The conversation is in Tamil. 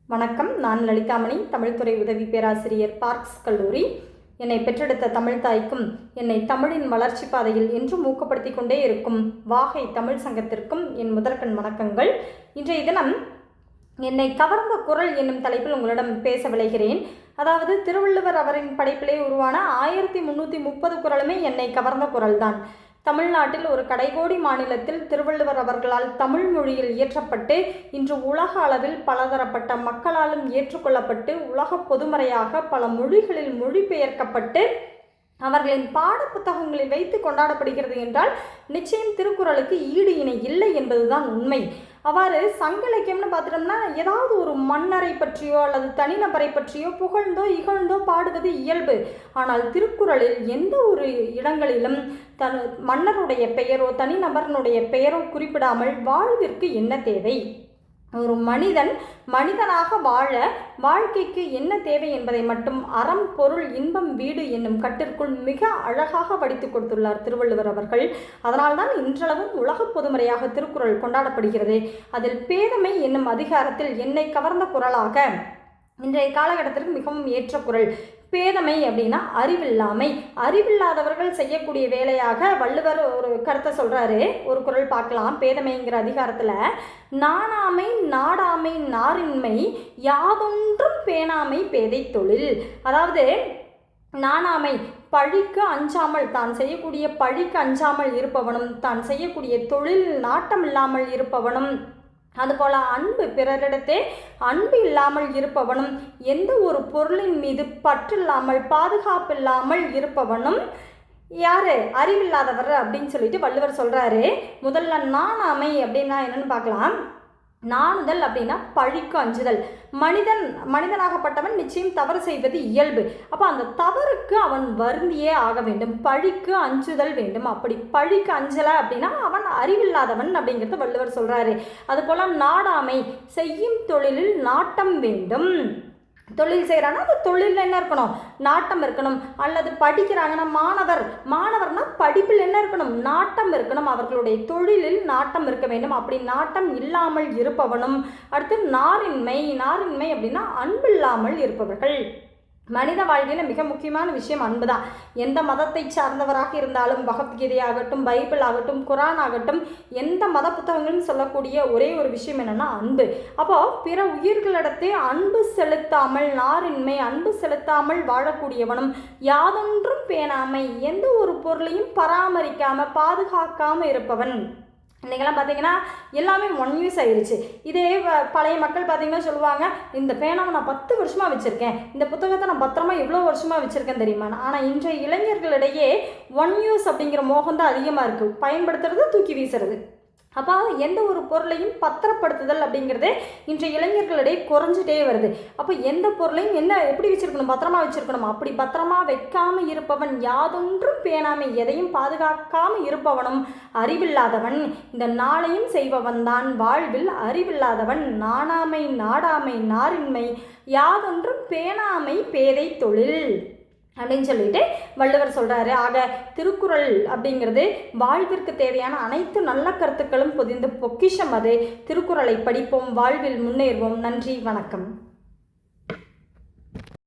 வணக்கம். நான் லலிதாமணி, தமிழ்துறை உதவி பேராசிரியர், பார்க்ஸ் கல்லூரி. என்னை பெற்றெடுத்த தமிழ் தாய்க்கும் என்னை தமிழின் வளர்ச்சி பாதையில் என்றும் ஊக்கப்படுத்தி கொண்டே இருக்கும் வாகை தமிழ் சங்கத்திற்கும் என் முதற்கண் வணக்கங்கள். இன்றைய தினம் என்னை கவர்ந்த குரல் என்னும் தலைப்பில் உங்களிடம் பேச விளைகிறேன். அதாவது திருவள்ளுவர் அவரின் படைப்பிலே உருவான 1330 குறளுமே என்னை கவர்ந்த குரல்தான். தமிழ்நாட்டில் ஒரு கடைகோடி மாநிலத்தில் திருவள்ளுவர் அவர்களால் தமிழ் மொழியில் இயற்றப்பட்டு இன்று உலக அளவில் பலதரப்பட்ட மக்களாலும் ஏற்றுக்கொள்ளப்பட்டு உலக பொதுமறையாக பல மொழிகளில் மொழிபெயர்க்கப்பட்டு அவர்களின் பாட புத்தகங்களில் வைத்து கொண்டாடப்படுகிறது என்றால் நிச்சயம் திருக்குறளுக்கு ஈடு இணை இல்லை என்பதுதான் உண்மை. அவ்வாறு சங்க இலக்கியம்னு பார்த்துட்டோம்னா ஏதாவது ஒரு மன்னரை பற்றியோ அல்லது தனிநபரை பற்றியோ புகழ்ந்தோ இகழ்ந்தோ பாடுவது இயல்பு. ஆனால் திருக்குறளில் எந்த ஒரு இடங்களிலும் மன்னருடைய பெயரோ தனிநபரனுடைய பெயரோ குறிப்பிடாமல் வாழ்விற்கு என்ன தேவை, ஒரு மனிதனாக வாழ வாழ்க்கைக்கு என்ன தேவை என்பதை மட்டும் அறம் பொருள் இன்பம் வீடு என்னும் கட்டிற்குள் மிக அழகாக வடித்து கொடுத்துள்ளார் திருவள்ளுவர் அவர்கள். அதனால்தான் இன்றளவும் உலக பொதுமறையாக திருக்குறள் கொண்டாடப்படுகிறது. அதில் பேதமை என்னும் அதிகாரத்தில் என்னை கவர்ந்த குறளாக இன்றைய காலகட்டத்திற்கு மிகவும் ஏற்ற குறள் பேதமை அப்படின்னா அறிவில்லாமை. அறிவில்லாதவர்கள் செய்யக்கூடிய வேலையாக வள்ளுவர் ஒரு கருத்தை சொல்றாரு. ஒரு குறள் பார்க்கலாம். பேதமைங்கிற அதிகாரத்துல நாணாமை நாடாமை நாரின்மை யாதொன்றும் பேணாமை பேதை தொழில். அதாவது நாணாமை பழிக்கு அஞ்சாமல், தான் செய்யக்கூடிய பழிக்கு அஞ்சாமல் இருப்பவனும், தான் செய்யக்கூடிய தொழில் நாட்டம் இல்லாமல் இருப்பவனும், அதுபோல அன்பு பிறரிடத்தே அன்பு இல்லாமல் இருப்பவனும், எந்த ஒரு பொருளின் மீது பற்றில்லாமல் பாதுகாப்பில்லாமல் இருப்பவனும் யாரு? அறிவில்லாதவர் அப்படின்னு சொல்லிட்டு வள்ளுவர் சொல்றாரு. முதல்ல நாணாமை அப்படின்னா என்னன்னு பார்க்கலாம். நாணுதல் அப்படின்னா பழிக்கு அஞ்சுதல். மனிதனாகப்பட்டவன் நிச்சயம் தவறு செய்வது இயல்பு. அப்போ அந்த தவறுக்கு அவன் வருந்தியே ஆக வேண்டும். பழிக்கு அஞ்சுதல் வேண்டும். அப்படி பழிக்கு அஞ்சலை அப்படின்னா அவன் அறிவில்லாதவன் அப்படிங்கிறத வள்ளுவர் சொல்றாரு. அதுபோல நாடாமை செய்யும் தொழிலில் நாட்டம் வேண்டும். தொழில் செய்கிறான்னா அந்த தொழிலில் என்ன இருக்கணும்? நாட்டம் இருக்கணும். அல்லது படிக்கிறாங்கன்னா மாணவர்னா படிப்பில் என்ன இருக்கணும்? நாட்டம் இருக்கணும். அவர்களுடைய தொழிலில் நாட்டம் இருக்க வேண்டும். அப்படி நாட்டம் இல்லாமல் இருப்பவனும். அடுத்து நாரின்மை அப்படின்னா அன்பில்லாமல் இருப்பவர்கள். மனித வாழ்க்கையில் மிக முக்கியமான விஷயம் அன்பு தான். எந்த மதத்தை சார்ந்தவராக இருந்தாலும், பகவத்கீதை ஆகட்டும், பைபிள் ஆகட்டும், குரான் ஆகட்டும், எந்த மத புத்தகங்களும் சொல்லக்கூடிய ஒரே ஒரு விஷயம் என்னன்னா அன்பு. அப்போ பிற உயிர்களிடத்தே அன்பு செலுத்தாமல், நாரின்மை அன்பு செலுத்தாமல் வாழக்கூடியவனும், யாதொன்றும் பேணாமை எந்த ஒரு பொருளையும் பராமரிக்காம பாதுகாக்காம இருப்பவன். இன்றைக்கெல்லாம் பார்த்தீங்கன்னா எல்லாமே ஒன் யூஸ் ஆயிடுச்சு. இதே பழைய மக்கள் பார்த்தீங்கன்னா சொல்லுவாங்க, இந்த பேனாவை நான் 10 வருஷமாக வச்சுருக்கேன், இந்த புத்தகத்தை நான் பத்திரமா எவ்வளோ வருஷமாக வச்சுருக்கேன் தெரியுமா. ஆனால் இன்றைய இளைஞர்களிடையே ஒன் யூஸ் அப்படிங்கிற மோகம் தான் அதிகமாக இருக்குது. பயன்படுத்துறது தூக்கி வீசுறது. அப்போ எந்த ஒரு பொருளையும் பத்திரப்படுத்துதல் அப்படிங்கிறது இன்றைய இளைஞர்களிடையே குறைஞ்சிட்டே வருது. அப்போ எந்த பொருளையும் எப்படி வச்சுருக்கணும்? பத்திரமா வச்சுருக்கணும். அப்படி பத்திரமா வைக்காமல் இருப்பவன் யாதொன்றும் பேணாமை எதையும் பாதுகாக்காமல் இருப்பவனும் அறிவில்லாதவன். இந்த நாளையும் செய்பவன் தான் வாழ்வில் அறிவில்லாதவன். நாணாமை நாடாமை நாரின்மை யாதொன்றும் பேணாமை பேதை தொழில் அப்படின்னு சொல்லிட்டு வள்ளுவர் சொல்கிறாரு. ஆக திருக்குறள் அப்படிங்கிறது வாழ்விற்கு தேவையான அனைத்து நல்ல கருத்துக்களும் பொதிந்த பொக்கிஷம் அது. திருக்குறளை படிப்போம், வாழ்வில் முன்னேறுவோம். நன்றி, வணக்கம்.